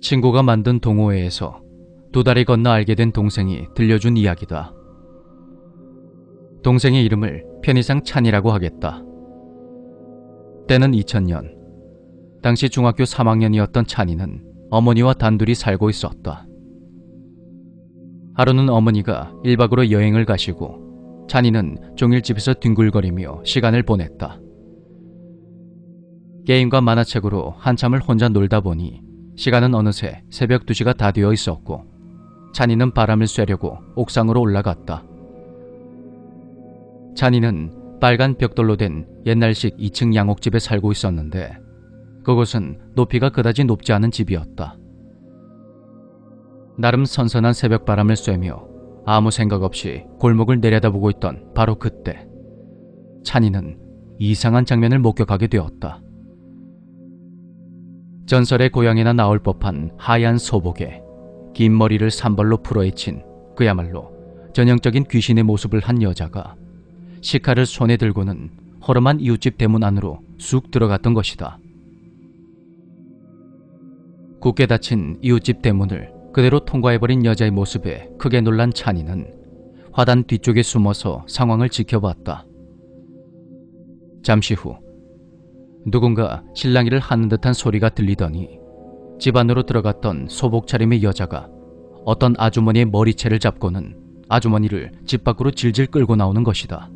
친구가 만든 동호회에서 두 다리 건너 알게 된 동생이 들려준 이야기다. 동생의 이름을 편의상 찬이라고 하겠다. 때는 2000년. 당시 중학교 3학년이었던 찬이는 어머니와 단둘이 살고 있었다. 하루는 어머니가 1박으로 여행을 가시고 찬이는 종일 집에서 뒹굴거리며 시간을 보냈다. 게임과 만화책으로 한참을 혼자 놀다 보니 시간은 어느새 새벽 2시가 다 되어 있었고 찬이는 바람을 쐬려고 옥상으로 올라갔다. 찬이는 빨간 벽돌로 된 옛날식 2층 양옥집에 살고 있었는데 그곳은 높이가 그다지 높지 않은 집이었다. 나름 선선한 새벽바람을 쐬며 아무 생각 없이 골목을 내려다보고 있던 바로 그때 찬이는 이상한 장면을 목격하게 되었다. 전설의 고향에나 나올 법한 하얀 소복에 긴 머리를 산벌로 풀어헤친 그야말로 전형적인 귀신의 모습을 한 여자가 식칼을 손에 들고는 허름한 이웃집 대문 안으로 쑥 들어갔던 것이다. 굳게 닫힌 이웃집 대문을 그대로 통과해버린 여자의 모습에 크게 놀란 찬이는 화단 뒤쪽에 숨어서 상황을 지켜봤다. 잠시 후 누군가 실랑이를 하는 듯한 소리가 들리더니 집 안으로 들어갔던 소복 차림의 여자가 어떤 아주머니의 머리채를 잡고는 아주머니를 집 밖으로 질질 끌고 나오는 것이다.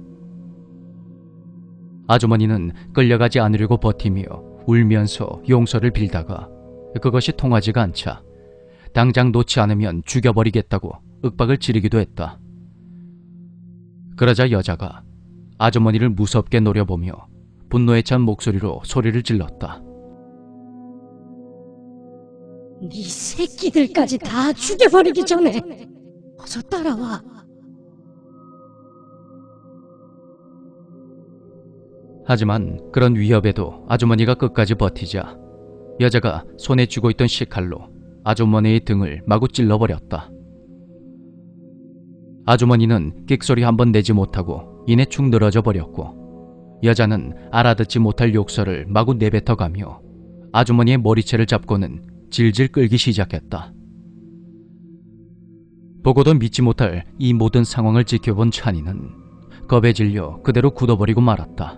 아주머니는 끌려가지 않으려고 버티며 울면서 용서를 빌다가 그것이 통하지가 않자 당장 놓지 않으면 죽여버리겠다고 윽박을 지르기도 했다. 그러자 여자가 아주머니를 무섭게 노려보며 분노에 찬 목소리로 소리를 질렀다. 네 새끼들까지 다 죽여버리기 전에 어서 따라와. 하지만 그런 위협에도 아주머니가 끝까지 버티자 여자가 손에 쥐고 있던 식칼로 아주머니의 등을 마구 찔러버렸다. 아주머니는 끽소리 한번 내지 못하고 이내 축 늘어져 버렸고 여자는 알아듣지 못할 욕설을 마구 내뱉어가며 아주머니의 머리채를 잡고는 질질 끌기 시작했다. 보고도 믿지 못할 이 모든 상황을 지켜본 찬이는 겁에 질려 그대로 굳어버리고 말았다.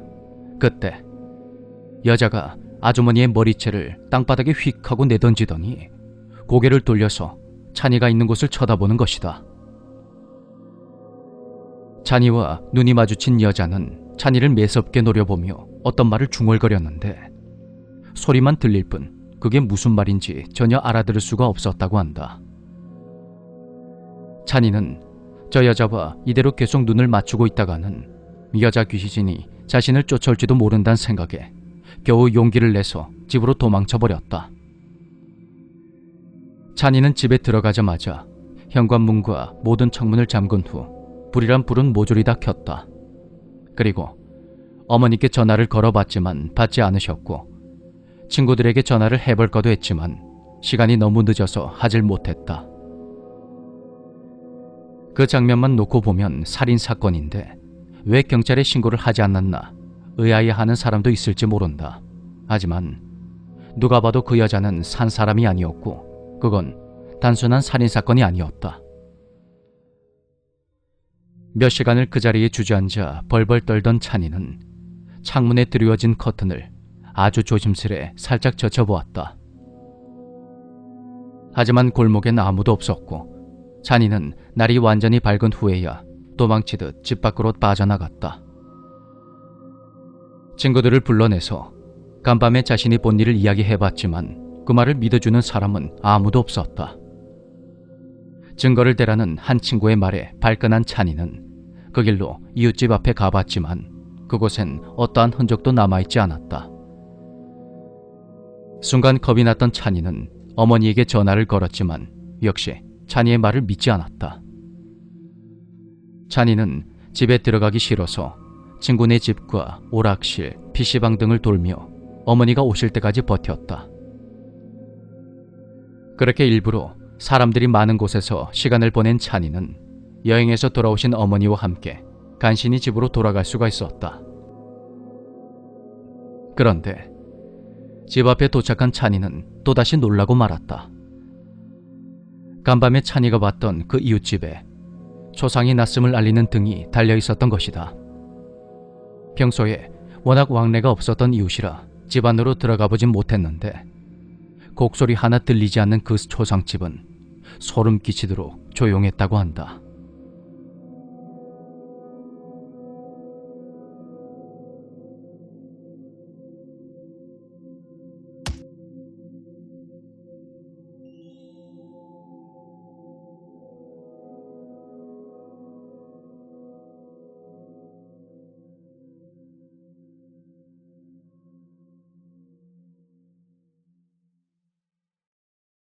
그때 여자가 아주머니의 머리채를 땅바닥에 휙 하고 내던지더니 고개를 돌려서 찬이가 있는 곳을 쳐다보는 것이다. 찬이와 눈이 마주친 여자는 찬이를 매섭게 노려보며 어떤 말을 중얼거렸는데 소리만 들릴 뿐 그게 무슨 말인지 전혀 알아들을 수가 없었다고 한다. 찬이는 저 여자와 이대로 계속 눈을 맞추고 있다가는 여자 귀신이 자신을 쫓아올지도 모른다는 생각에 겨우 용기를 내서 집으로 도망쳐버렸다. 찬이는 집에 들어가자마자 현관문과 모든 창문을 잠근 후 불이란 불은 모조리 다 켰다. 그리고 어머니께 전화를 걸어봤지만 받지 않으셨고 친구들에게 전화를 해볼까도 했지만 시간이 너무 늦어서 하질 못했다. 그 장면만 놓고 보면 살인사건인데 왜 경찰에 신고를 하지 않았나 의아해하는 사람도 있을지 모른다. 하지만 누가 봐도 그 여자는 산 사람이 아니었고 그건 단순한 살인사건이 아니었다. 몇 시간을 그 자리에 주저앉아 벌벌 떨던 찬이는 창문에 드리워진 커튼을 아주 조심스레 살짝 젖혀보았다. 하지만 골목엔 아무도 없었고 찬이는 날이 완전히 밝은 후에야 도망치듯 집 밖으로 빠져나갔다. 친구들을 불러내서 간밤에 자신이 본 일을 이야기해봤지만 그 말을 믿어주는 사람은 아무도 없었다. 증거를 대라는 한 친구의 말에 발끈한 찬이는 그 길로 이웃집 앞에 가봤지만 그곳엔 어떠한 흔적도 남아있지 않았다. 순간 겁이 났던 찬이는 어머니에게 전화를 걸었지만 역시 찬이의 말을 믿지 않았다. 찬이는 집에 들어가기 싫어서 친구네 집과 오락실, PC방 등을 돌며 어머니가 오실 때까지 버텼다. 그렇게 일부러 사람들이 많은 곳에서 시간을 보낸 찬이는 여행에서 돌아오신 어머니와 함께 간신히 집으로 돌아갈 수가 있었다. 그런데 집 앞에 도착한 찬이는 또다시 놀라고 말았다. 간밤에 찬이가 봤던 그 이웃집에 초상이 났음을 알리는 등이 달려 있었던 것이다. 평소에 워낙 왕래가 없었던 이웃이라 집 안으로 들어가 보진 못했는데 곡소리 하나 들리지 않는 그 초상집은 소름 끼치도록 조용했다고 한다.